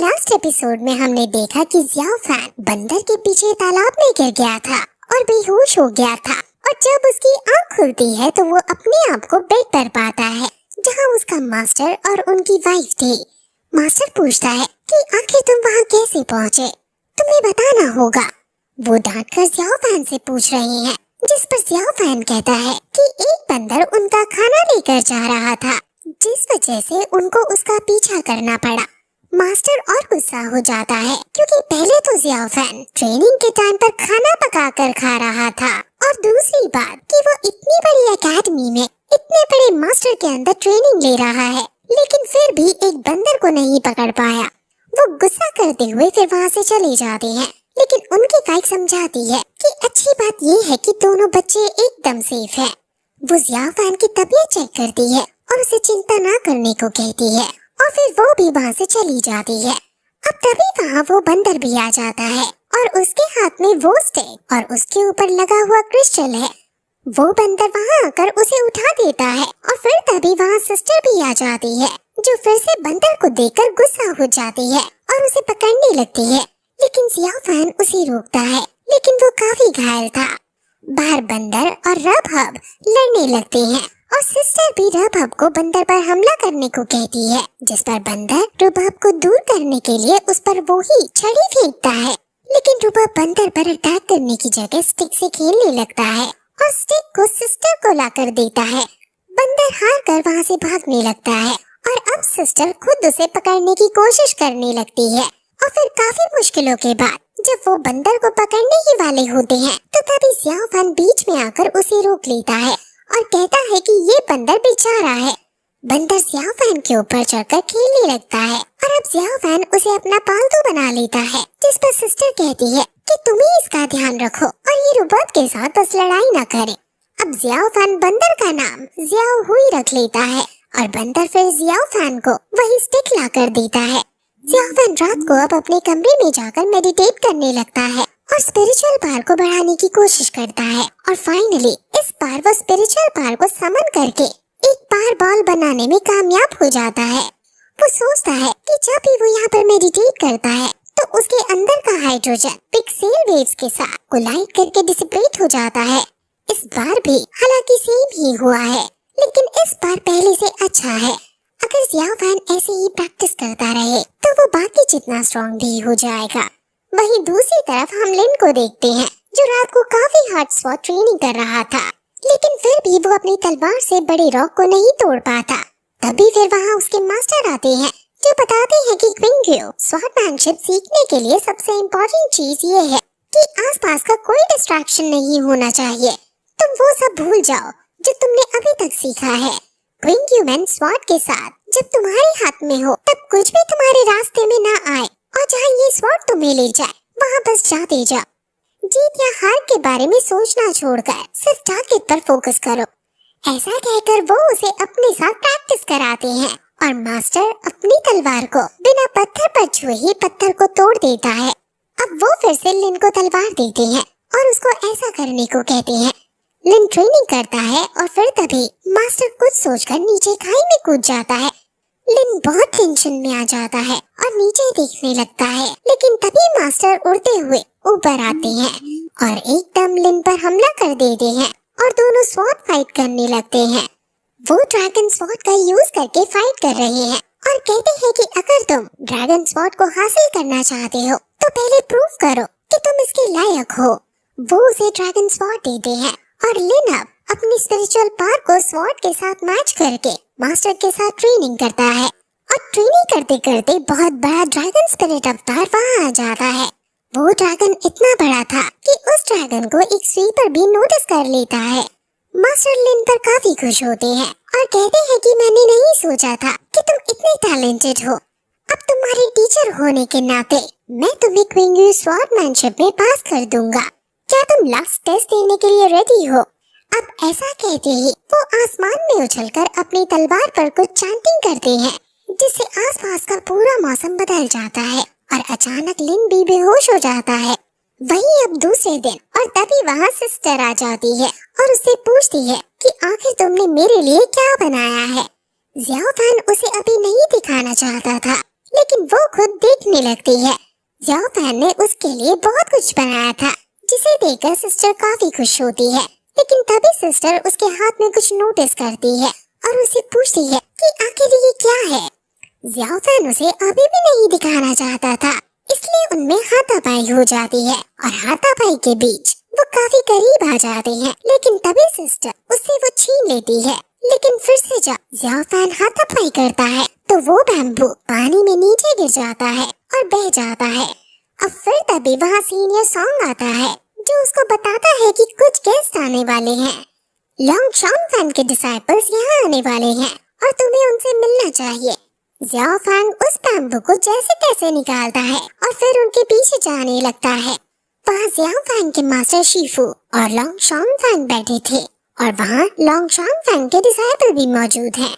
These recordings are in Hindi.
लास्ट एपिसोड में हमने देखा कि जियाओ फैन बंदर के पीछे तालाब में गिर गया था और बेहोश हो गया था, और जब उसकी आंख खुलती है तो वो अपने आप को बेड पर पाता है जहां उसका मास्टर और उनकी वाइफ थी। मास्टर पूछता है कि आखिर तुम वहां कैसे पहुँचे, तुम्हें बताना होगा। वो डांट कर जियाओ फैन से पूछ रहे हैं, जिस पर जियाओ फैन कहता है कि एक बंदर उनका खाना लेकर जा रहा था, जिस वजह से उनको उसका पीछा करना पड़ा। मास्टर और गुस्सा हो जाता है क्योंकि पहले तो जियाओ फैन ट्रेनिंग के टाइम पर खाना पकाकर खा रहा था, और दूसरी बात कि वो इतनी बड़ी एकेडमी में इतने बड़े मास्टर के अंदर ट्रेनिंग ले रहा है, लेकिन फिर भी एक बंदर को नहीं पकड़ पाया। वो गुस्सा करते हुए फिर वहाँ से चले जाते हैं, लेकिन उनकी वाइफ समझाती है कि अच्छी बात ये है कि दोनों बच्चे एकदम सेफ हैं। वो जियाओ फैन की तबीयत चेक करती है और उसे चिंता ना करने को कहती है, और फिर वो भी वहाँ से चली जाती है। अब तभी वहाँ वो बंदर भी आ जाता है और उसके हाथ में वो स्टिक और उसके ऊपर लगा हुआ क्रिस्टल है। वो बंदर वहाँ आकर उसे उठा देता है, और फिर तभी वहाँ सिस्टर भी आ जाती है, जो फिर से बंदर को देखकर गुस्सा हो जाती है और उसे पकड़ने लगती है, लेकिन जियाओ फैन उसे रोकता है, लेकिन वो काफी घायल था। बाहर बंदर और रब-हब लड़ने लगते हैं, और सिस्टर भी रब-हब को बंदर पर हमला करने को कहती है, जिस पर बंदर रब-हब को दूर करने के लिए उस पर वो ही छड़ी फेंकता है, लेकिन रब-हब बंदर पर अटैक करने की जगह स्टिक से खेलने लगता है और स्टिक को सिस्टर को लाकर देता है। बंदर हार कर वहाँ से भागने लगता है, और अब सिस्टर खुद उसे पकड़ने की कोशिश करने लगती है, और फिर काफी मुश्किलों के बाद जब वो बंदर को पकड़ने ही वाले होते हैं तो तभी जियाओ फैन बीच में आकर उसे रोक लेता है और कहता है कि ये बंदर बेचारा है। बंदर जियाओ फैन के ऊपर चढ़कर खेलने लगता है, और अब जियाओ फैन उसे अपना पालतू बना लेता है, जिस पर सिस्टर कहती है कि तुम ही इसका ध्यान रखो और ये रोबोट के साथ बस लड़ाई न करे। अब जियाओ फैन बंदर का नाम जियाओ हुई रख लेता है, और बंदर फिर जियाओ फैन को वही स्टिक ला कर देता है। जियाओ फैन रात को अब अपने कमरे में जाकर मेडिटेट करने लगता है और स्पिरिचुअल पावर को बढ़ाने की कोशिश करता है, और फाइनली इस बार वो स्पिरिचुअल पावर को समन करके एक पावर बॉल बनाने में कामयाब हो जाता है। वो सोचता है कि जब भी वो यहाँ पर मेडिटेट करता है तो उसके अंदर का हाइड्रोजन पिक्सेल वेव्स के साथ कोलाइड करके डिसिपेट हो जाता है। इस बार भी हालांकि सेम ही हुआ है, लेकिन इस बार पहले से अच्छा है। अगर जियाओ फैन ऐसे ही प्रैक्टिस करता रहे तो वो बाकी जितना स्ट्रॉन्ग भी हो जाएगा। वहीं दूसरी तरफ हम लिन को देखते हैं, जो रात को काफी हार्ड स्वॉर्ड ट्रेनिंग कर रहा था, लेकिन फिर भी वो अपनी तलवार से बड़े रॉक को नहीं तोड़ पाता। तभी फिर वहाँ उसके मास्टर आते हैं, जो बताते हैं कि क्विंग्यू स्वॉर्डमैनशिप सीखने के लिए सबसे इम्पोर्टेंट चीज ये है कि आसपास का कोई डिस्ट्रैक्शन नहीं होना चाहिए। तुम वो सब भूल जाओ जो तुमने अभी तक सीखा है। क्विंग्यू मैन स्वॉर्ड के साथ जब तुम्हारे हाथ में हो तब कुछ भी तुम्हारे रास्ते में ना आए, और जहाँ ये स्वॉर्ड तुम्हें ले जाए वहाँ बस जाते जाओ। जीत या हार के बारे में सोचना छोड़कर सिर्फ टारगेट पर फोकस करो। ऐसा कहकर वो उसे अपने साथ प्रैक्टिस कराते हैं, और मास्टर अपनी तलवार को बिना पत्थर पर छुए ही पत्थर को तोड़ देता है। अब वो फिर से लिन को तलवार देते हैं और उसको ऐसा करने को कहते हैं। लिन ट्रेनिंग करता है, और फिर तभी मास्टर कुछ सोचकर नीचे खाई में कूद जाता है। लिन बहुत टेंशन में आ जाता है और नीचे देखने लगता है, लेकिन तभी मास्टर उड़ते हुए ऊपर आते हैं और एकदम लिन पर हमला कर देते हैं, और दोनों स्वॉर्ड फाइट करने लगते हैं। वो ड्रैगन स्वॉर्ड का यूज करके फाइट कर रहे हैं और कहते हैं कि अगर तुम ड्रैगन स्वॉर्ड को हासिल करना चाहते हो तो पहले प्रूव करो कि तुम इसके लायक हो। वो उसे ड्रैगन स्वॉर्ड देते हैं, और लिन अब अपनी स्पिरिचुअल पावर को स्वॉर्ड के साथ मैच करके मास्टर के साथ ट्रेनिंग करता है, और ट्रेनिंग करते करते बहुत बड़ा ड्रैगन स्पिरिट अवतार वहाँ आ जाता है। वो ड्रैगन इतना बड़ा था कि उस ड्रैगन को एक स्वीपर भी नोटिस कर लेता है। मास्टर लिन पर काफी खुश होते हैं और कहते हैं कि मैंने नहीं सोचा था कि तुम इतने टैलेंटेड हो। अब तुम्हारे टीचर होने के नाते मैं तुम्हें क्विंग्यू स्वॉर्डमैनशिप में पास कर दूंगा। क्या तुम लास्ट टेस्ट देने के लिए रेडी हो? अब ऐसा कहते ही वो आसमान में उछलकर अपनी तलवार पर कुछ चैंटिंग करते हैं, जिससे आसपास का पूरा मौसम बदल जाता है, और अचानक लिन भी बेहोश हो जाता है। वहीं अब दूसरे दिन, और तभी वहाँ सिस्टर आ जाती है और उससे पूछती है कि आखिर तुमने मेरे लिए क्या बनाया है। जियाओ फैन उसे अभी नहीं दिखाना चाहता था, लेकिन वो खुद देख देखने लगती है। ज़ियाओ फैन ने उसके लिए बहुत कुछ बनाया था, जिसे देखकर सिस्टर काफी खुश होती है। लेकिन तभी सिस्टर उसके हाथ में कुछ नोटिस करती है और उसे पूछती है कि आखिर ये क्या है। ज़ियाओ फैन उसे अभी भी नहीं दिखाना चाहता था, इसलिए उनमें हाथापाई हो जाती है और हाथापाई के बीच वो काफी करीब आ जाते हैं। लेकिन तभी सिस्टर उससे वो छीन लेती है। लेकिन फिर से जब ज़ियाओ फैन हाथापाई करता है तो वो बैम्बू पानी में नीचे गिर जाता है और बह जाता है। अब फिर तभी वहाँ सीनियर सॉन्ग आता है, जो उसको बताता है कि कुछ गेस्ट आने वाले हैं। लॉन्गशॉन फैन के डिसाइपल्स यहाँ आने वाले हैं और तुम्हें उनसे मिलना चाहिए। ज़ियाओ फैंग उस बैम्बू को जैसे तैसे निकालता है और फिर उनके पीछे जाने लगता है। वहाँ ज़ियाओ फैंग के मास्टर शिफू और लॉन्गशॉन फैंग बैठे थे और वहाँ लॉन्गशॉन फैंग के डिसाइपल भी मौजूद हैं।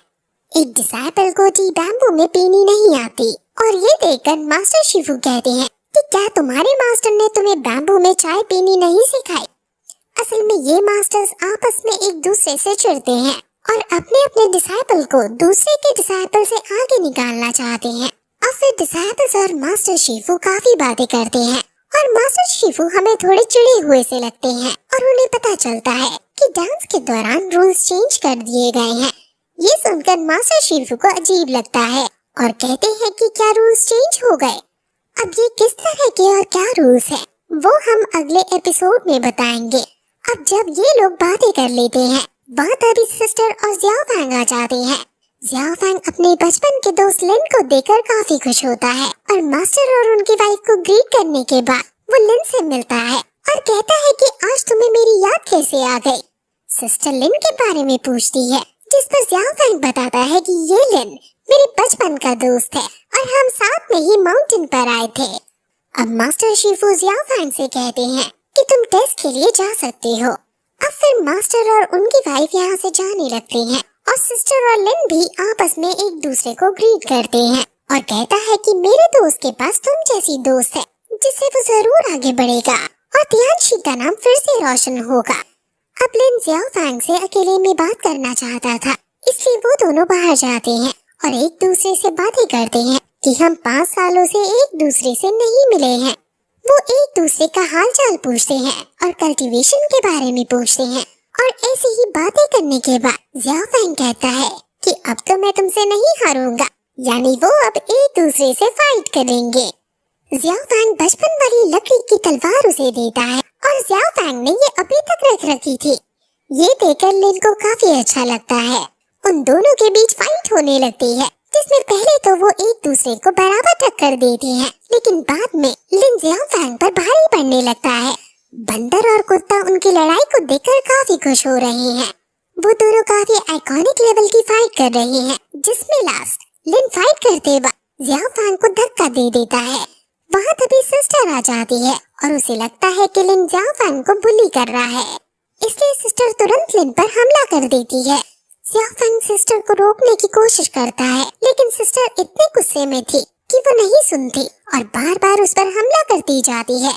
एक डिसाइपल को टी बैम्बू में पीनी नहीं आती और ये देखकर मास्टर शिफू कहते हैं कि क्या तुम्हारे मास्टर ने तुम्हें बैम्बू में चाय पीनी नहीं सिखाई। असल में ये मास्टर्स आपस में एक दूसरे से चिढ़ते हैं और अपने अपने डिसाइपल को दूसरे के डिसाइपल से आगे निकालना चाहते हैं। अब फिर डिसाइपल्स और मास्टर शिफू काफी बातें करते हैं और मास्टर शिफू हमें थोड़े चिढ़े हुए से लगते हैं और उन्हें पता चलता है कि डांस के दौरान रूल्स चेंज कर दिए गए हैं। ये सुनकर मास्टर शिफू को अजीब लगता है और कहते हैं कि क्या रूल्स चेंज हो गए। अब ये किस तरह के और क्या रूल्स हैं, वो हम अगले एपिसोड में बताएंगे। अब जब ये लोग बातें कर लेते हैं, वहाँ तभी सिस्टर और ज़ियाओ फैंग आ जाते हैं। ज़ियाओ फैंग अपने बचपन के दोस्त लिन को देखकर काफी खुश होता है और मास्टर और उनकी वाइफ को ग्रीट करने के बाद वो लिन से मिलता है और कहता है कि आज तुम्हें मेरी याद कैसे आ गई। सिस्टर लिन के बारे में पूछती है, जिस पर ज़ियाओ फैंग बताता है कि ये लिन मेरे बचपन का दोस्त है और हम साथ में ही माउंटेन पर आए थे। अब मास्टर शिफू ज़ियाओ फैंग से कहते हैं कि तुम टेस्ट के लिए जा सकती हो। अब फिर मास्टर और उनकी वाइफ यहाँ से जाने लगते हैं और सिस्टर और लिन भी आपस में एक दूसरे को ग्रीट करते हैं और कहता है कि मेरे दोस्त के पास तुम जैसी दोस्त है, जिससे वो जरूर आगे बढ़ेगा और तियानशी का नाम फिर से रोशन होगा। अब लिन ज़ियाओ फैंग से अकेले में बात करना चाहता था, इसलिए वो दोनों बाहर जाते हैं और एक दूसरे से बातें करते हैं कि हम 5 सालों से एक दूसरे से नहीं मिले हैं। वो एक दूसरे का हाल चाल पूछते हैं और कल्टीवेशन के बारे में पूछते हैं और ऐसी ही बातें करने के बाद ज़ियाओ फैंग कहता है कि अब तो मैं तुमसे नहीं हारूंगा, यानी वो अब एक दूसरे से फाइट करेंगे। ज़ियाओ फैंग बचपन वाली लकड़ी की तलवार उसे देता है और ज़ियाओ फैंग ने ये अभी तक रख रखी थी। ये देखकर लिन को काफी अच्छा लगता है। उन दोनों के बीच फाइट होने लगती है, जिसमें पहले तो वो एक दूसरे को बराबर टक्कर देते हैं, लेकिन बाद में लिन ज़ियाओ फैंग पर भारी पड़ने लगता है। बंदर और कुत्ता उनकी लड़ाई को देखकर काफी खुश हो रहे हैं। वो दोनों काफी आइकॉनिक लेवल की फाइट कर रहे हैं, जिसमें लास्ट लिन फाइट करते वक्त ज़ियाओ फैंग को धक्का दे देता है। वहाँ तभी सिस्टर आ जाती है और उसे लगता है कि लिन ज़ियाओ फैंग को बुली कर रहा है, इसलिए सिस्टर तुरंत लिन पर हमला कर देती है। ज़ियाओ फैंग सिस्टर को रोकने की कोशिश करता है, लेकिन सिस्टर इतने गुस्से में थी कि वो नहीं सुनती और बार बार उस पर हमला करती जाती है।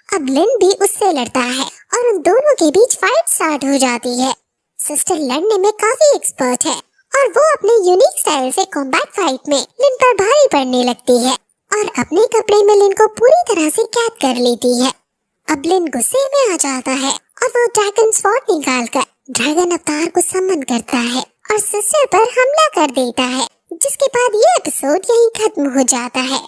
अब लिन भी उससे लड़ता है और उन दोनों के बीच फाइट स्टार्ट हो जाती है। सिस्टर लड़ने में काफी एक्सपर्ट है और वो अपने यूनिक स्टाइल से कॉम्बैट फाइट में लिन पर भारी पड़ने लगती है और अपने कपड़े में लिन को पूरी तरह से कैद कर लेती है। अब लिन गुस्से में आ जाता है और वो ड्रैगन स्वॉर्ड निकालकर ड्रैगन अवतार को समन करता है और सिस्टर पर हमला कर देता है, जिसके बाद ये एपिसोड यहीं खत्म हो जाता है।